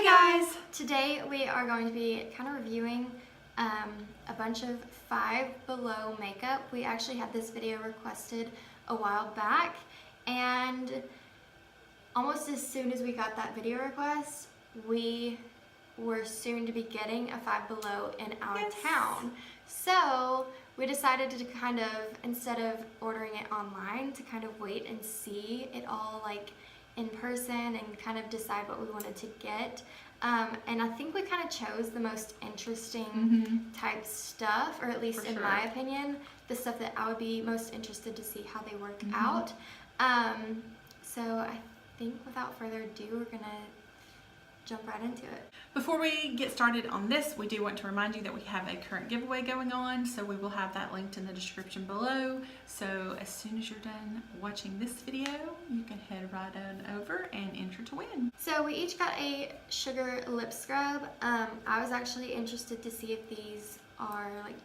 Hey guys! Today we are going to be kind of reviewing a bunch of Five Below makeup. We actually had this video requested a while back, and almost as soon as we got that video request, we were soon to be getting a Five Below in our town. So we decided to kind of, instead of ordering it online, to kind of wait and see it all like in person and kind of decide what we wanted to get. And I think we kind of chose the most interesting type stuff, or at least in my opinion, the stuff that I would be most interested to see how they work out. So I think without further ado, we're gonna jump right into it. Before we get started on this, we do want to remind you that we have a current giveaway going on, so we will have that linked in the description below. So as soon as you're done watching this video, you can head right on over and enter to win. So we each got a sugar lip scrub. I was actually interested to see if these are like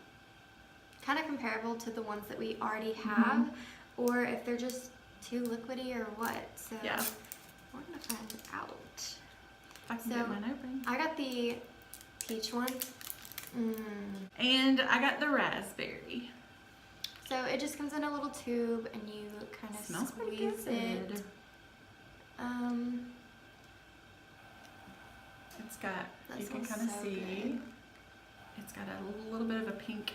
kind of comparable to the ones that we already have, or if they're just too liquidy or what. So yeah, we're gonna find out. I can get mine open. I got the peach one. And I got the raspberry. So it just comes in a little tube and you kind of squeeze it. It's got, that you can kind of see, good. It's got a little bit of a pink.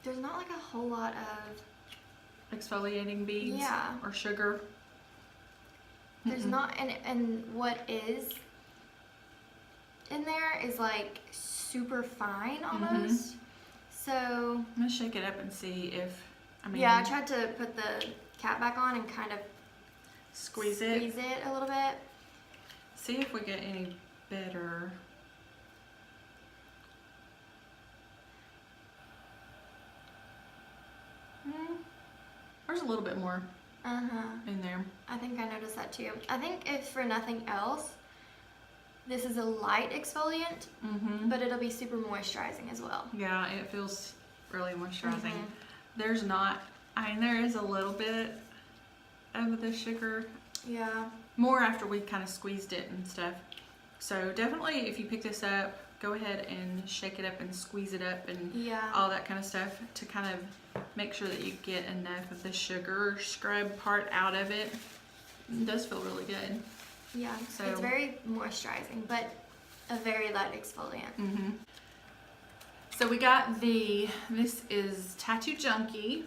There's not like a whole lot of exfoliating beads or sugar. There's not, and what is in there is like super fine almost. So I'm gonna shake it up and see if, yeah, I tried to put the cap back on and kind of squeeze it a little bit. See if we get any better. There's a little bit more in there. I think I noticed that too. I think if for nothing else, this is a light exfoliant, but it'll be super moisturizing as well. Yeah, it feels really moisturizing. There's not, there is a little bit of the sugar. Yeah. More after we kind of squeezed it and stuff. So definitely if you pick this up, go ahead and shake it up and squeeze it up and all that kind of stuff to kind of make sure that you get enough of the sugar scrub part out of it. It does feel really good. Yeah, so it's very moisturizing, but a very light exfoliant. So we got this is Tattoo Junkie.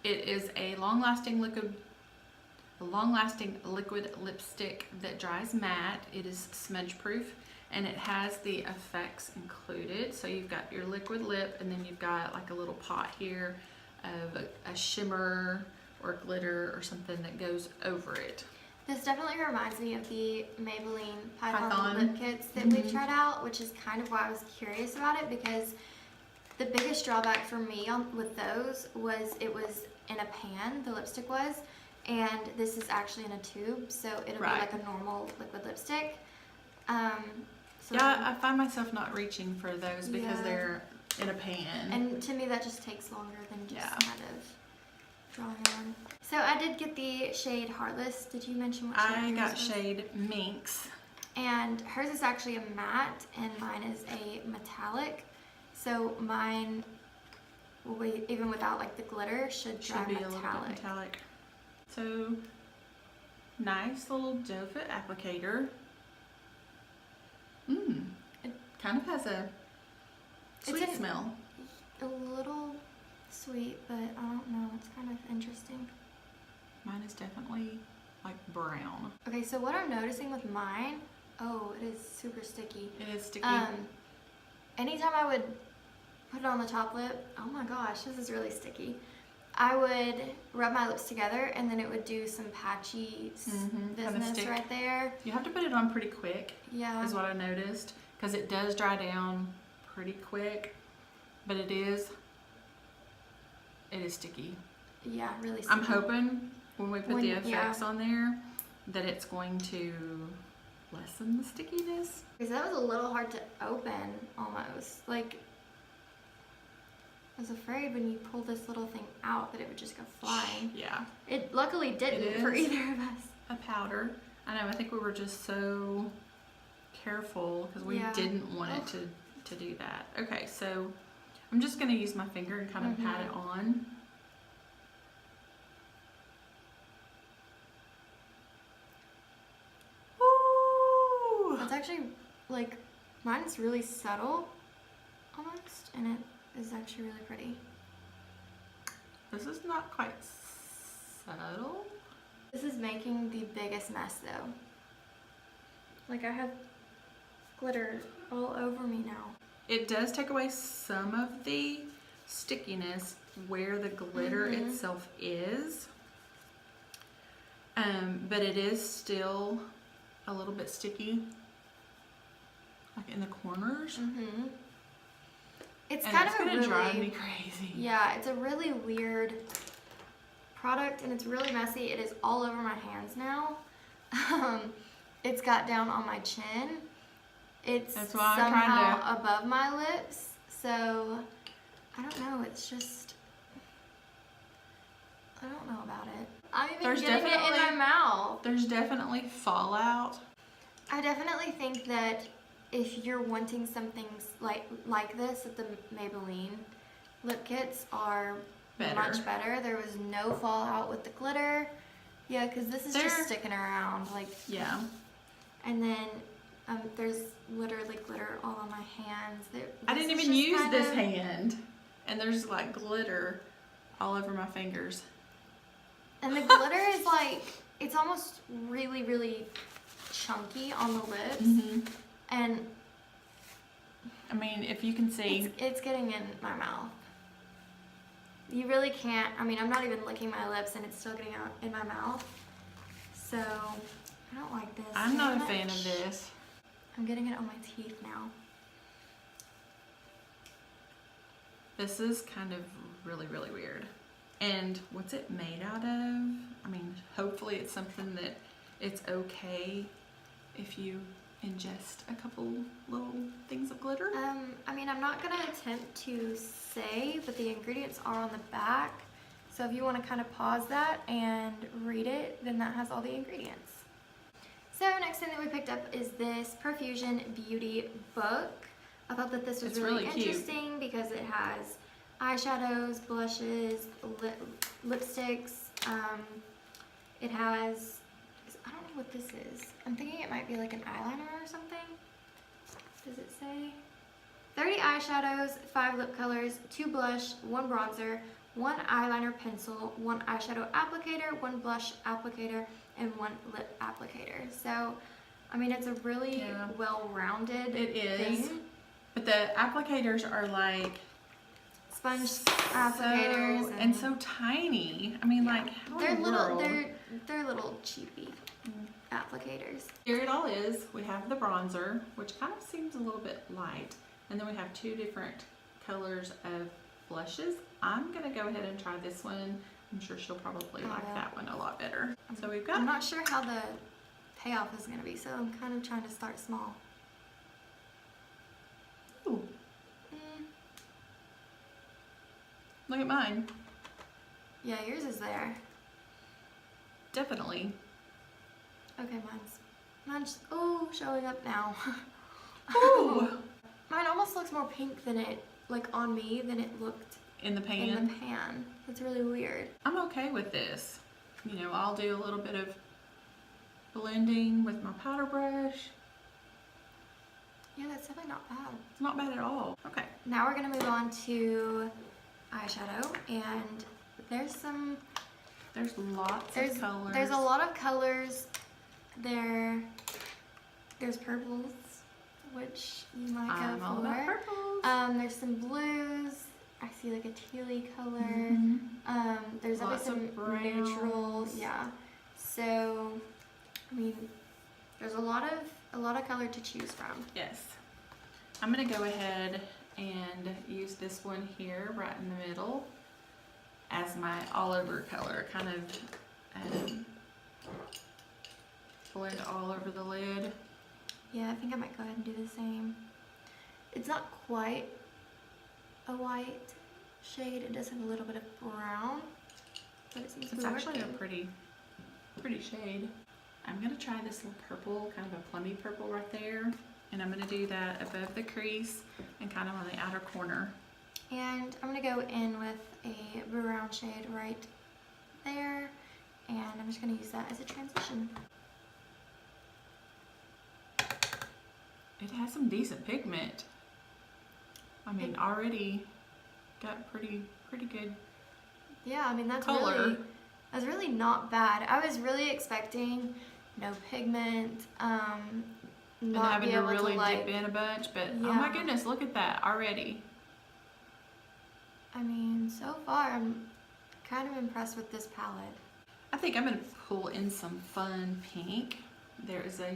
It is a long-lasting liquid lipstick that dries matte. It is smudge proof. And it has the effects included. So you've got your liquid lip, and then you've got like a little pot here of a shimmer or glitter or something that goes over it. This definitely reminds me of the Maybelline Python lip kits that we've tried out, which is kind of why I was curious about it, because the biggest drawback for me with those was it was in a pan, the lipstick was, and this is actually in a tube, so it'll be like a normal liquid lipstick. So yeah, I find myself not reaching for those because they're in a pan. And to me that just takes longer than just kind of drawing on. So I did get the shade Heartless. Did you mention what shade I got shade Minx. And hers is actually a matte and mine is a metallic. So mine, even without like the glitter, should dry be a little bit metallic. So nice little doe foot applicator. It kind of has a sweet smell. A little sweet, but I don't know. It's kind of interesting. Mine is definitely like brown. Okay, so what I'm noticing with mine, it is super sticky. It is sticky. Anytime I would put it on the top lip, oh my gosh, this is really sticky. I would rub my lips together and then it would do some patchy business right there. You have to put it on pretty quick, is what I noticed, because it does dry down pretty quick, but it is sticky. Yeah, really sticky. I'm hoping when we put the effects on there that it's going to lessen the stickiness. Because that was a little hard to open almost. Like, I was afraid when you pull this little thing out that it would just go flying. Yeah. It luckily didn't for either of us. A powder. I know, I think we were just so careful because we didn't want it to do that. Okay, so I'm just going to use my finger and kind of pat it on. Ooh! It's actually, like, mine's really subtle almost, and it is actually really pretty. This is not quite subtle. This is making the biggest mess though. Like, I have glitter all over me now. It does take away some of the stickiness where the glitter itself is. But it is still a little bit sticky, like in the corners. It's and kind it's of gonna really, drive me crazy. Yeah, it's a really weird product and it's really messy. It is all over my hands now. It's got down on my chin. It's somehow above my lips. So I don't know. It's just, I don't know about it. I'm even getting it in my mouth. There's definitely fallout. I definitely think that if you're wanting something like this, that the Maybelline lip kits are much better. There was no fallout with the glitter. Yeah, because this is just sticking around. Like, yeah. And then there's literally glitter all on my hands. I didn't even use this hand. And there's like glitter all over my fingers. And the glitter is like, it's almost really, really chunky on the lips. And I mean, if you can see, it's getting in my mouth. You really can't, I mean, I'm not even licking my lips and it's still getting out in my mouth. So, I don't like this. I'm not a fan of this. I'm getting it on my teeth now. This is kind of really, really weird. And what's it made out of? I mean, hopefully it's something that it's okay if you ingest a couple little things of glitter. I mean, I'm not gonna attempt to say, but the ingredients are on the back. So if you want to kind of pause that and read it, then that has all the ingredients. So next thing that we picked up is this Profusion Beauty book. I thought that this was really interesting because it has eyeshadows, blushes, lipsticks. It has, I don't know what this is. I'm thinking it might be like an eyeliner or something. Does it say? 30 eyeshadows, 5 lip colors, 2 blush, 1 bronzer, 1 eyeliner pencil, 1 eyeshadow applicator, 1 blush applicator, and 1 lip applicator. So, I mean, it's a really well-rounded thing. But the applicators are like sponge applicators and so tiny. I mean, like, how in the world? They're little cheapy applicators. Here it all is. We have the bronzer, which kind of seems a little bit light, and then we have 2 different colors of blushes. I'm gonna go ahead and try this one. I'm sure she'll probably like that one a lot better. So we've got. I'm not sure how the payoff is gonna be, so I'm kind of trying to start small. Ooh. Look at mine. Yeah, yours is there. Definitely. Okay, mine's showing up now. Ooh. Mine almost looks more pink than it, like on me, than it looked in the pan. In the pan. That's really weird. I'm okay with this. You know, I'll do a little bit of blending with my powder brush. Yeah, that's definitely not bad. It's not bad at all. Okay. Now we're gonna move on to eyeshadow, and there's lots of colors. There's a lot of colors. There's purples, which you might go for. All about purples. There's some blues. I see like a tealy color. There's lots some neutrals. Yeah. So, I mean, there's a lot of color to choose from. Yes. I'm gonna go ahead and use this one here right in the middle as my all over color. Kind of blend all over the lid. Yeah, I think I might go ahead and do the same. It's not quite a white shade. It does have a little bit of brown, but it seems to be It's actually a working. pretty shade. I'm gonna try this little purple, kind of a plummy purple right there. And I'm gonna do that above the crease and kind of on the outer corner. And I'm gonna go in with a brown shade right there. And I'm just gonna use that as a transition. It has some decent pigment. I mean, already got pretty good. Yeah, I mean that's color. really not bad. I was really expecting no pigment, And not having be to able really to like. dip in a bunch, but Yeah. oh my goodness, look at that already. I mean, so far I'm kind of impressed with this palette. I think I'm gonna pull in some fun pink. There is a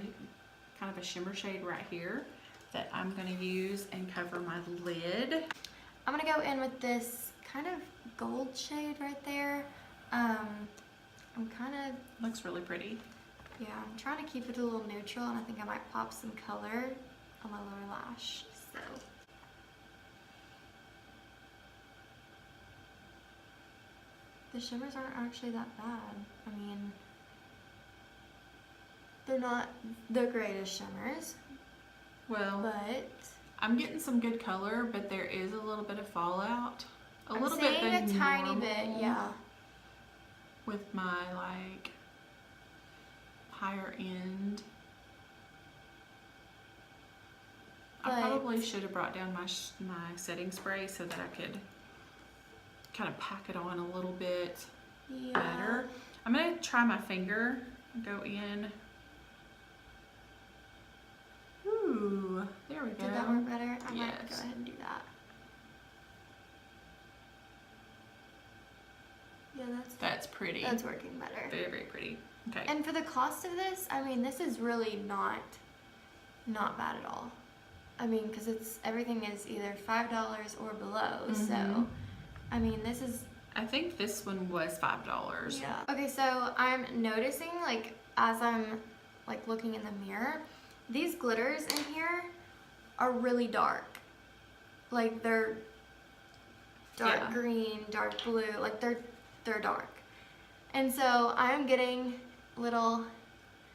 kind of a shimmer shade right here that I'm gonna use and cover my lid. I'm gonna go in with this kind of gold shade right there. I'm kind of, Looks really pretty. yeah, I'm trying to keep it a little neutral, and I think I might pop some color on my lower lash, so. The shimmers aren't actually that bad. I mean, they're not the greatest shimmers, Well, but I'm getting some good color, but there is a little bit of fallout. A I'm little bit seeing than a tiny normal bit, yeah. with my like higher end. I But- probably should have brought down my setting spray so that I could kind of pack it on a little bit Yeah. better. I'm gonna try my finger, go in. Ooh, there we go. Did that work better? I might go Yes. ahead and do that. Yeah, That's pretty. that's working better. Very, very pretty. Okay. And for the cost of this, I mean, this is really not bad at all. I mean, because everything is either $5 or below. So, Mhm. I mean, this is. I think this one was $5. Yeah. Okay, so I'm noticing, like, as I'm like looking in the mirror, these glitters in here are really dark. Like they're dark Yeah. green, dark blue, like they're dark. And so I'm getting little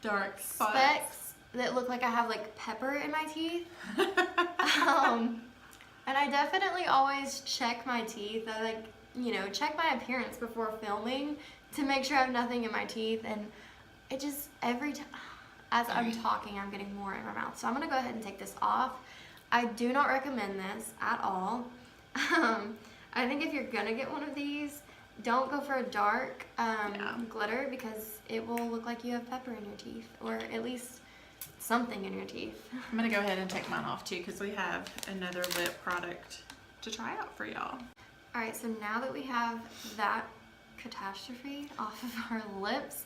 Dark spots. specks that look like I have like pepper in my teeth. And I definitely always check my teeth. I like, check my appearance before filming to make sure I have nothing in my teeth. And it just, every time, as I'm talking, I'm getting more in my mouth. So I'm gonna go ahead and take this off. I do not recommend this at all. I think if you're gonna get one of these, don't go for a dark glitter, because it will look like you have pepper in your teeth, or at least something in your teeth. I'm gonna go ahead and take mine off too, because we have another lip product to try out for y'all. All right, so now that we have that catastrophe off of our lips,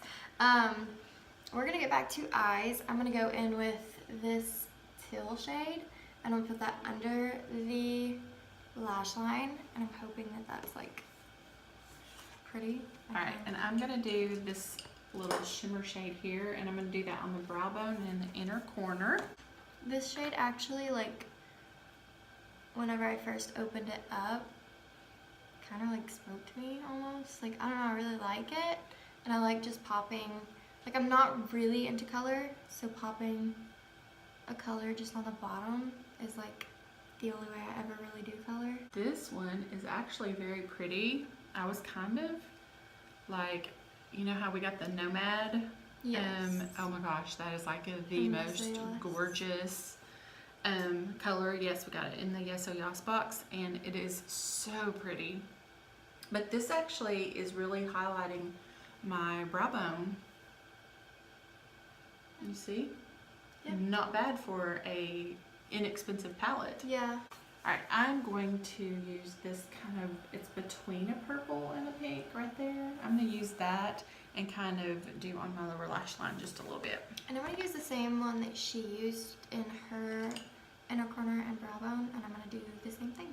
we're gonna get back to eyes. I'm gonna go in with this teal shade, and I'm gonna put that under the lash line, and I'm hoping that that's like pretty. All right, and I'm gonna do this little shimmer shade here, and I'm gonna do that on the brow bone in the inner corner. This shade actually, like, whenever I first opened it up, kind of like spoke to me almost. Like, I don't know, I really like it, and I like just popping. Like, I'm not really into color, so popping a color just on the bottom is like the only way I ever really do color. This one is actually very pretty. I was kind of like, you know how we got the Nomad? Yes. Oh my gosh, that is like the From most Yes Oh Yes. gorgeous color. Yes, we got it in the Yes Oh Yes box, and it is so pretty. But this actually is really highlighting my brow bone. You see? Yep. Not bad for a inexpensive palette. Yeah. Alright, I'm going to use this kind of, it's between a purple and a pink right there. I'm going to use that and kind of do on my lower lash line just a little bit. And I'm going to use the same one that she used in her inner corner and brow bone, and I'm going to do the same thing.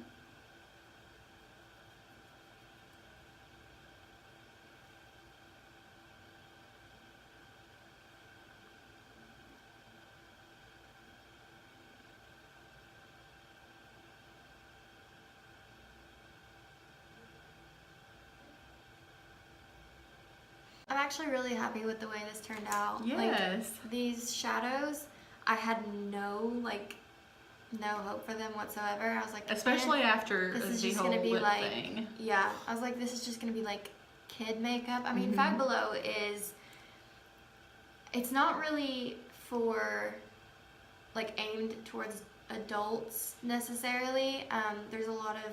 actually really happy with the way this turned out. Yes. Like, these shadows, I had no hope for them whatsoever. I was like, especially after this is the just whole gonna be lip like, thing. yeah, I was like, this is just gonna be like kid makeup. I mean, Five Below is, it's not really for like aimed towards adults necessarily. There's a lot of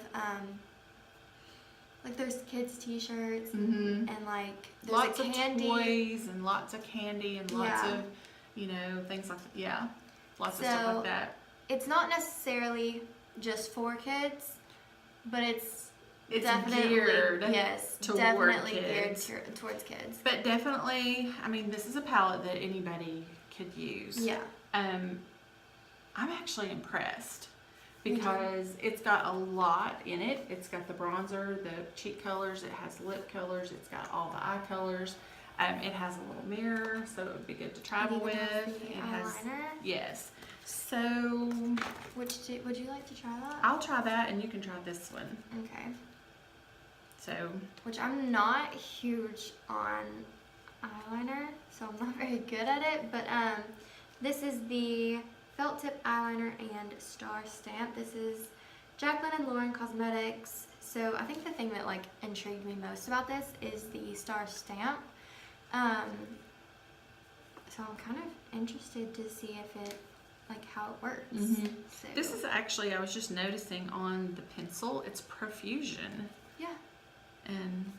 like there's kids t-shirts and like there's lots a candy. of toys and lots of candy and lots of, you know, things like that. Yeah, lots of stuff like that. It's not necessarily just for kids, but it's definitely geared definitely geared towards kids. But definitely, I mean, this is a palette that anybody could use. Yeah. I'm actually impressed because it's got a lot in it. It's got the bronzer, the cheek colors, it has lip colors, it's got all the eye colors. It has a little mirror, so it would be good to travel with. It has eyeliner. Yes. So, would you like to try that? I'll try that, and you can try this one. Okay. So, which I'm not huge on eyeliner, so I'm not very good at it. But this is the Felt Tip Eyeliner and Star Stamp. This is Jaclyn and Lauren Cosmetics. So I think the thing that like intrigued me most about this is the Star Stamp. So I'm kind of interested to see if it, like how it works. So. This is actually, I was just noticing on the pencil, it's Profusion. Yeah. And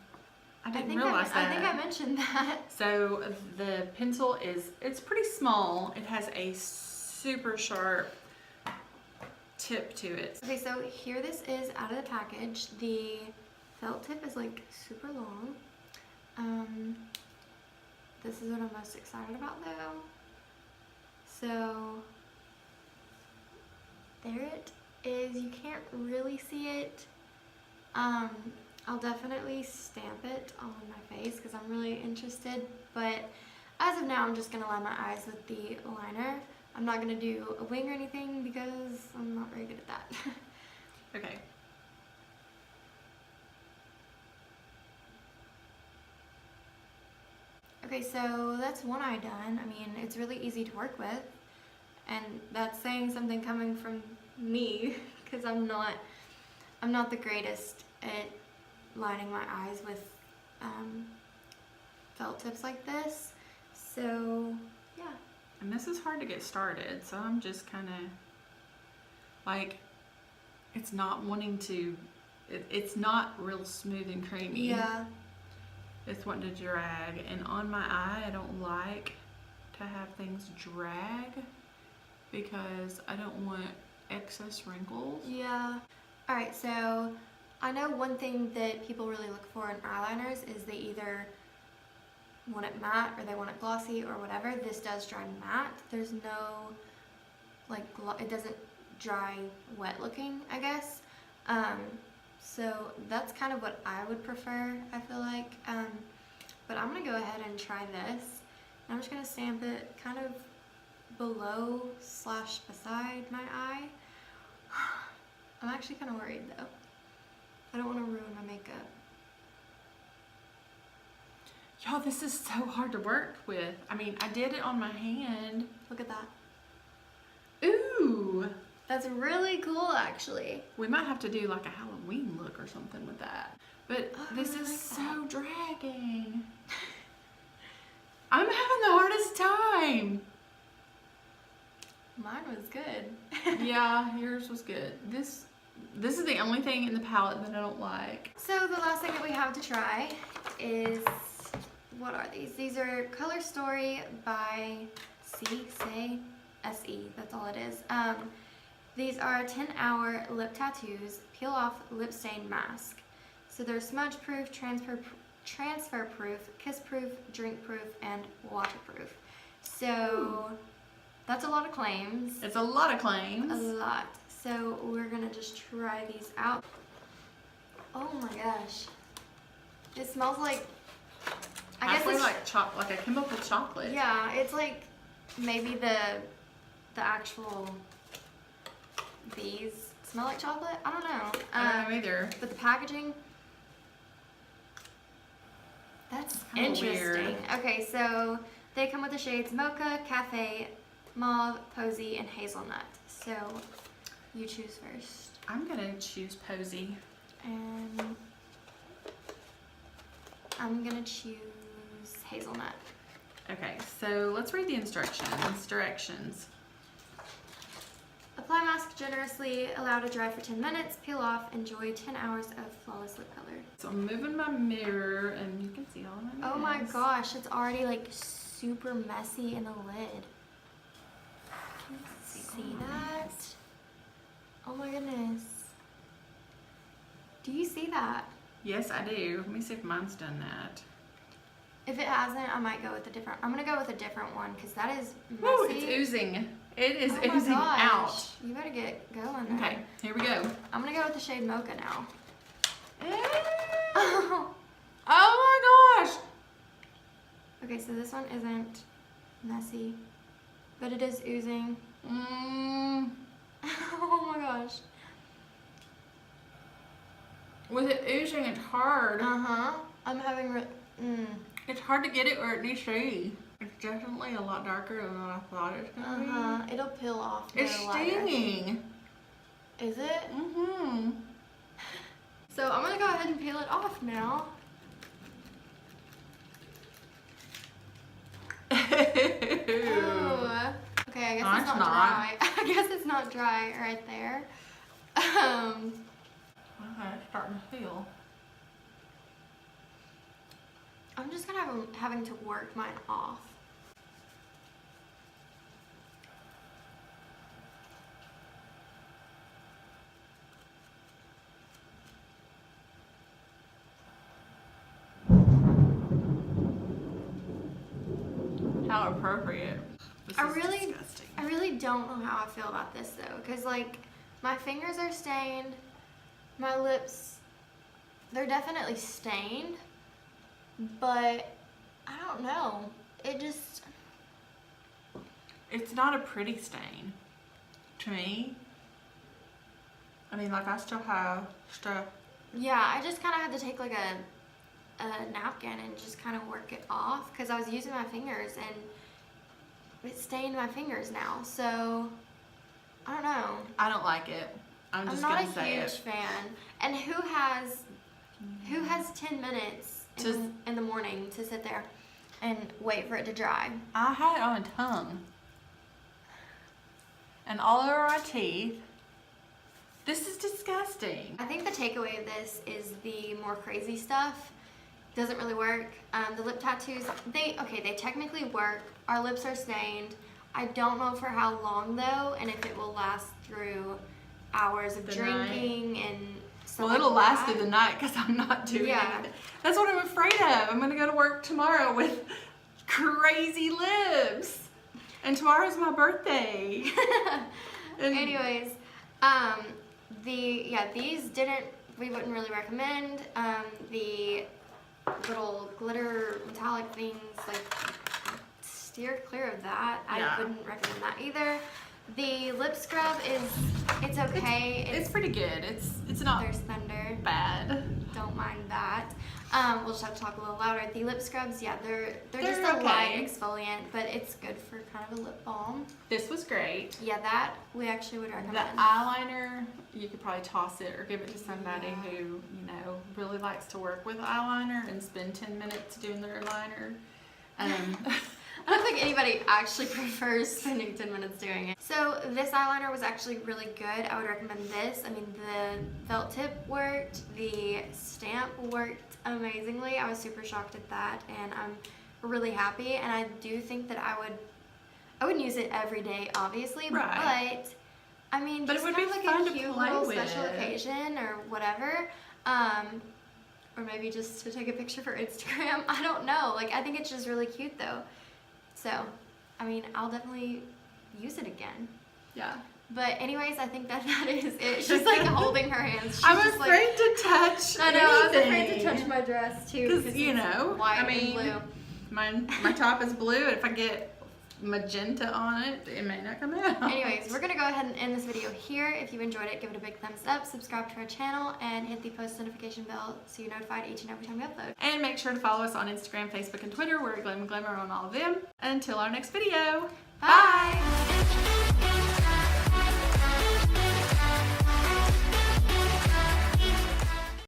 I didn't realize that. I think I mentioned that. So the pencil it's pretty small. It has a super sharp tip to it. Okay, so here this is out of the package. The felt tip is like super long. This is what I'm most excited about though. So there it is. You can't really see it. I'll definitely stamp it on my face because I'm really interested, but as of now I'm just gonna line my eyes with the liner. I'm not gonna do a wing or anything because I'm not very good at that. Okay. Okay, so that's one eye done. I mean, it's really easy to work with, and that's saying something coming from me because I'm not the greatest at lining my eyes with felt tips like this. So yeah. And this is hard to get started, so I'm just kind of like, it's not wanting to, it's not real smooth and creamy. Yeah. It's wanting to drag, and on my eye I don't like to have things drag because I don't want excess wrinkles. Yeah. Alright, so I know one thing that people really look for in eyeliners is they either want it matte or they want it glossy or whatever. This does dry matte. There's no, like, it doesn't dry wet looking, I guess. So that's kind of what I would prefer, I feel like. But I'm going to go ahead and try this. I'm just going to stamp it kind of below / beside my eye. I'm actually kind of worried though. I don't want to ruin my makeup. Y'all, this is so hard to work with. I mean, I did it on my hand. Look at that. Ooh. That's really cool, actually. We might have to do like a Halloween look or something with that. But this is so dragging. I'm having the hardest time. Mine was good. Yeah, yours was good. This is the only thing in the palette that I don't like. So the last thing that we have to try is, what are these? These are Color Story by SE. That's all it is. These are 10-hour lip tattoos, peel off lip stain mask. So they're smudge proof, transfer proof, kiss proof, drink proof, and waterproof. So that's a lot of claims. It's a lot of claims. A lot. So we're gonna just try these out. Oh my gosh. It smells like, I guess it's like a chemical chocolate. Yeah, it's like maybe the actual, these smell like chocolate? I don't know. I don't know either. But the packaging, That's Interesting. interesting. Okay, so they come with the shades Mocha, Cafe, Mauve, Posy, and Hazelnut. So you choose first. I'm gonna choose Posy. And I'm gonna choose Hazelnut. Okay, so let's read the directions. Apply mask generously, allow to dry for 10 minutes, peel off, enjoy 10 hours of flawless lip color. So I'm moving my mirror and you can see all of my Oh my mess. gosh, it's already like super messy in the lid. Can you see that? Oh my goodness. Do you see that? Yes, I do. Let me see if mine's done that. If it hasn't, I might go with a different. I'm gonna go with a different one because that is messy. Woo, it's oozing. It is Oh my oozing gosh. out. You better get going there. Okay, here we go. I'm gonna go with the shade Mocha now. Oh my gosh! Okay, so this one isn't messy, but it is oozing. Oh my gosh. With it oozing, it's hard. I'm having. It's hard to get it where it needs to be. It's definitely a lot darker than what I thought it was gonna be. It'll peel off. It's stinging. Is it? Mm-hmm. So I'm gonna go ahead and peel it off now. Oh. Okay, I guess No, it's not dry. I guess it's not dry right there. Okay, it's starting to feel. I'm just gonna having to work mine off. How appropriate. This is disgusting. I really don't know how I feel about this though, because like my fingers are stained, my lips, they're definitely stained, but I don't know. It just... It's not a pretty stain to me. I mean, like I still have stuff. Yeah, I just kind of had to take like a napkin and just kind of work it off because I was using my fingers and it stained my fingers now. So I don't know. I don't like it. I'm just not gonna a say huge it. fan. And who has 10 minutes in the morning to sit there and wait for it to dry? I had it on my tongue and all over my teeth. This is disgusting. I think the takeaway of this is the more crazy stuff doesn't really work. The lip tattoos, they technically work. Our lips are stained. I don't know for how long though, and if it will last through hours of drinking and stuff. Well, it'll like last that. through the night because I'm not doing Yeah. anything. That's what I'm afraid of. I'm gonna go to work tomorrow with crazy lips, and tomorrow's my birthday. And Anyways, these we wouldn't really recommend. The little glitter metallic things, like, steer clear of that. Yeah. I wouldn't recommend that either. The lip scrub it's okay. It's pretty good. It's not There's thunder. bad. Don't mind that. We'll just have to talk a little louder. The lip scrubs, yeah, they're just a okay. light exfoliant, but it's good for kind of a lip balm. This was great. Yeah, that we actually would recommend. The eyeliner, you could probably toss it or give it to somebody who, really likes to work with eyeliner and spend 10 minutes doing their liner. I don't think anybody actually prefers spending 10 minutes doing it. So this eyeliner was actually really good. I would recommend this. I mean, the felt tip worked. The stamp worked amazingly. I was super shocked at that, and I'm really happy. And I do think that I wouldn't use it every day, obviously, Right. but I mean, But just it would kind be of fun like to a cute play little with. special occasion or whatever. Or maybe just to take a picture for Instagram. I don't know. Like, I think it's just really cute though. So, I mean, I'll definitely use it again. Yeah. But anyways, I think that is it. She's like holding her hands. She's I'm just afraid like, to touch I know, I was afraid to anything. touch my dress too. Because, it's white I and mean, blue. my top is blue, and if I get magenta on it, it may not come out. Anyways, we're gonna go ahead and end this video here. If you enjoyed it, give it a big thumbs up, subscribe to our channel, and hit the post notification bell so you're notified each and every time we upload. And make sure to follow us on Instagram, Facebook, and Twitter. We're Glam and Glamour on all of them. Until our next video. Bye!